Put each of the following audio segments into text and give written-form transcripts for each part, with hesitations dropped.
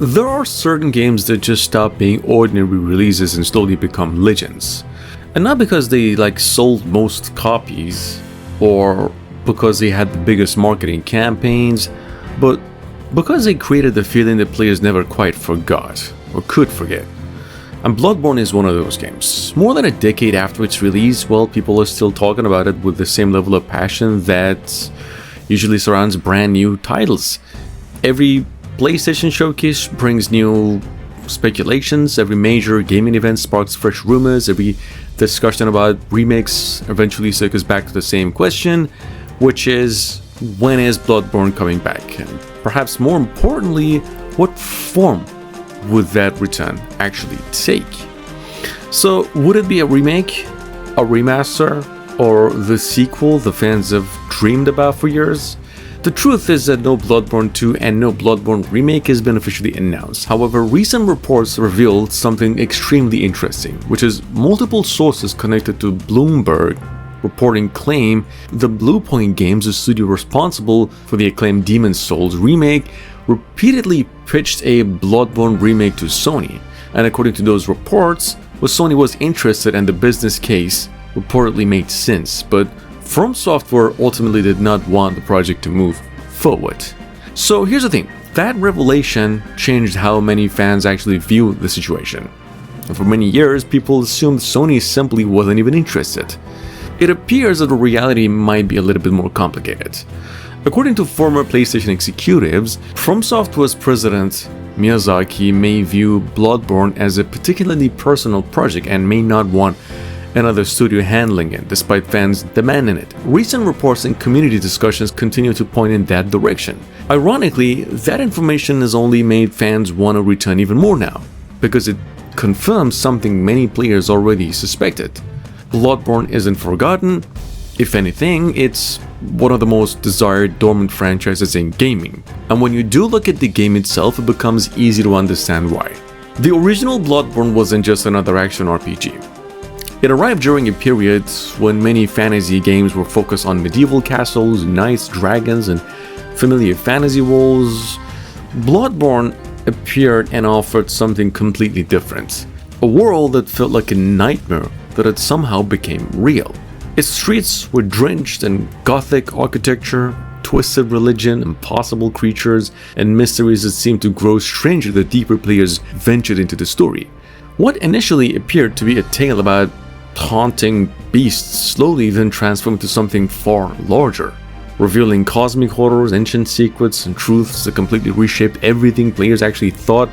There are certain games that just stop being ordinary releases and slowly become legends. And not because they sold most copies or because they had the biggest marketing campaigns, but because they created the feeling that players never quite forgot or could forget. And Bloodborne is one of those games. More than a decade after its release, well, people are still talking about it with the same level of passion that usually surrounds brand new titles. Every PlayStation showcase brings new speculations, every major gaming event sparks fresh rumors, every discussion about remakes eventually circles back to the same question, which is, when is Bloodborne coming back? And perhaps more importantly, what form would that return actually take? So would it be a remake, a remaster, or the sequel the fans have dreamed about for years? The truth is that no Bloodborne 2 and no Bloodborne remake has been officially announced. However, recent reports revealed something extremely interesting, which is multiple sources connected to Bloomberg reporting claim the Bluepoint Games, the studio responsible for the acclaimed Demon's Souls remake, repeatedly pitched a Bloodborne remake to Sony. And according to those reports, Sony was interested and the business case reportedly made sense, but From Software ultimately did not want the project to move forward. So here's the thing, that revelation changed how many fans actually view the situation. And for many years, people assumed Sony simply wasn't even interested. It appears that the reality might be a little bit more complicated. According to former PlayStation executives, From Software's president Miyazaki may view Bloodborne as a particularly personal project and may not want another studio handling it, despite fans demanding it. Recent reports and community discussions continue to point in that direction. Ironically, that information has only made fans want to return even more now, because it confirms something many players already suspected. Bloodborne isn't forgotten. If anything, it's one of the most desired dormant franchises in gaming. And when you do look at the game itself, it becomes easy to understand why. The original Bloodborne wasn't just another action RPG. It arrived during a period when many fantasy games were focused on medieval castles, knights, dragons, and familiar fantasy worlds. Bloodborne appeared and offered something completely different. A world that felt like a nightmare that had somehow became real. Its streets were drenched in gothic architecture, twisted religion, impossible creatures, and mysteries that seemed to grow stranger the deeper players ventured into the story. What initially appeared to be a tale about haunting beasts slowly then transformed into something far larger, revealing cosmic horrors, ancient secrets, and truths that completely reshaped everything players actually thought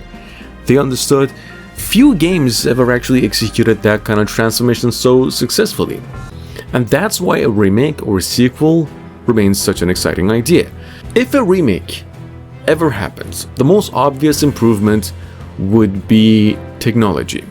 they understood. Few games ever actually executed that kind of transformation so successfully. And that's why a remake or a sequel remains such an exciting idea. If a remake ever happens, the most obvious improvement would be technology.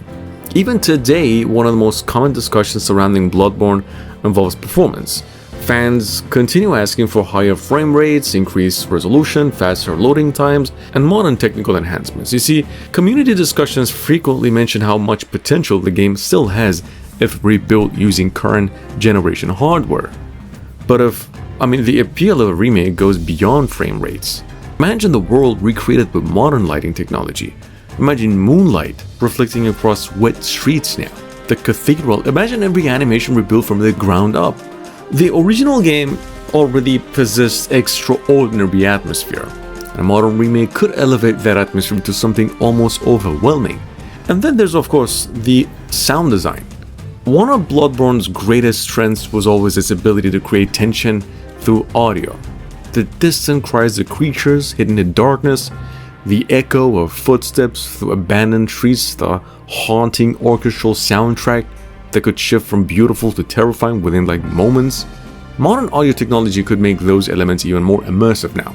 Even today, one of the most common discussions surrounding Bloodborne involves performance. Fans continue asking for higher frame rates, increased resolution, faster loading times, and modern technical enhancements. You see, community discussions frequently mention how much potential the game still has if rebuilt using current generation hardware. But the appeal of a remake goes beyond frame rates. Imagine the world recreated with modern lighting technology. Imagine moonlight reflecting across wet streets now. The cathedral, imagine every animation rebuilt from the ground up. The original game already possessed extraordinary atmosphere. A modern remake could elevate that atmosphere to something almost overwhelming. And then there's of course the sound design. One of Bloodborne's greatest strengths was always its ability to create tension through audio. The distant cries of creatures hidden in darkness, the echo of footsteps through abandoned streets, the haunting orchestral soundtrack that could shift from beautiful to terrifying within moments. Modern audio technology could make those elements even more immersive now.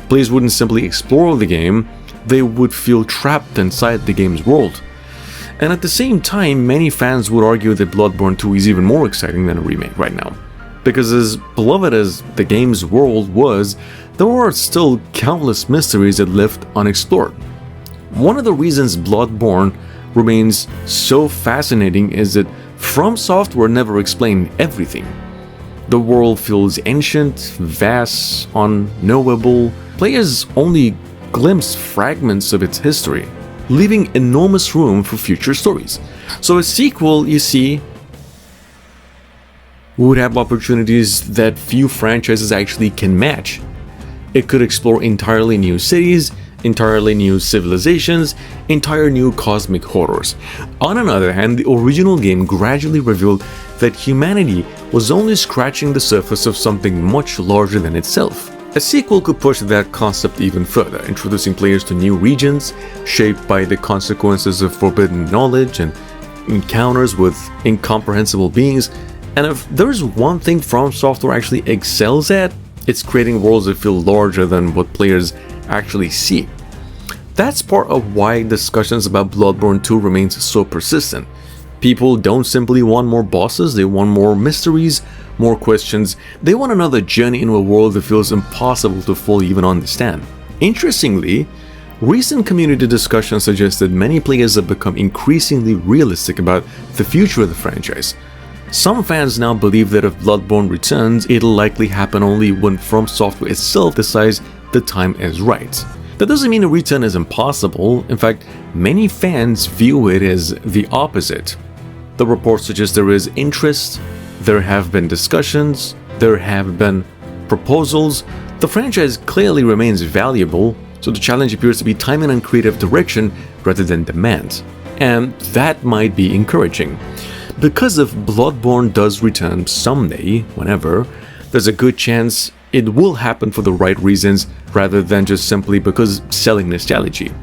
Players wouldn't simply explore the game, they would feel trapped inside the game's world. And at the same time, many fans would argue that Bloodborne 2 is even more exciting than a remake right now. Because as beloved as the game's world was, there were still countless mysteries that left unexplored. One of the reasons Bloodborne remains so fascinating is that From Software never explained everything. The world feels ancient, vast, unknowable. Players only glimpse fragments of its history, leaving enormous room for future stories. So a sequel, you see, would have opportunities that few franchises actually can match. It could explore entirely new cities, entirely new civilizations, entire new cosmic horrors. On another hand, the original game gradually revealed that humanity was only scratching the surface of something much larger than itself. A sequel could push that concept even further, introducing players to new regions, shaped by the consequences of forbidden knowledge and encounters with incomprehensible beings. And if there's one thing From Software actually excels at, it's creating worlds that feel larger than what players actually see. That's part of why discussions about Bloodborne 2 remains so persistent. People don't simply want more bosses, they want more mysteries, more questions. They want another journey into a world that feels impossible to fully even understand. Interestingly, recent community discussions suggest that many players have become increasingly realistic about the future of the franchise. Some fans now believe that if Bloodborne returns, it'll likely happen only when From Software itself decides the time is right. That doesn't mean a return is impossible. In fact, many fans view it as the opposite. The reports suggest there is interest, there have been discussions, there have been proposals. The franchise clearly remains valuable, so the challenge appears to be timing and creative direction rather than demand. And that might be encouraging. Because if Bloodborne does return someday, whenever, there's a good chance it will happen for the right reasons rather than just simply because selling nostalgia.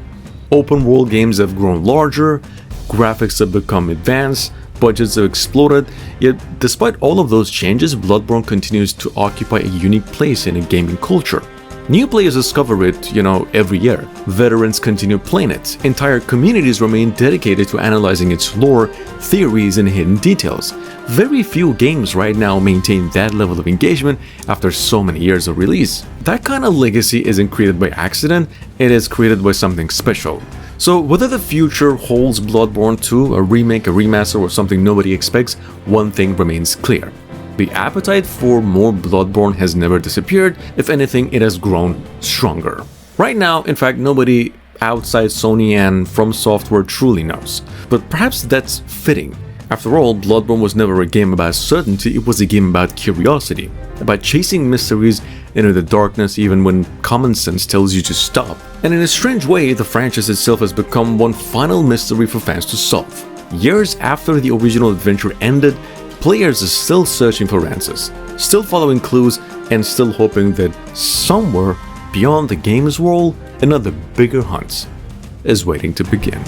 Open world games have grown larger, graphics have become advanced, budgets have exploded, yet despite all of those changes, Bloodborne continues to occupy a unique place in a gaming culture. New players discover it, every year. Veterans continue playing it. Entire communities remain dedicated to analyzing its lore, theories, and hidden details. Very few games right now maintain that level of engagement after so many years of release. That kind of legacy isn't created by accident, it is created by something special. So whether the future holds Bloodborne 2, a remake, a remaster, or something nobody expects, one thing remains clear. The appetite for more Bloodborne has never disappeared. If anything, it has grown stronger. Right now, in fact, nobody outside Sony and From Software truly knows. But perhaps that's fitting. After all, Bloodborne was never a game about certainty, it was a game about curiosity, about chasing mysteries into the darkness even when common sense tells you to stop. And in a strange way, the franchise itself has become one final mystery for fans to solve. Years after the original adventure ended, players are still searching for answers, still following clues, and still hoping that somewhere beyond the game's world, another bigger hunt is waiting to begin.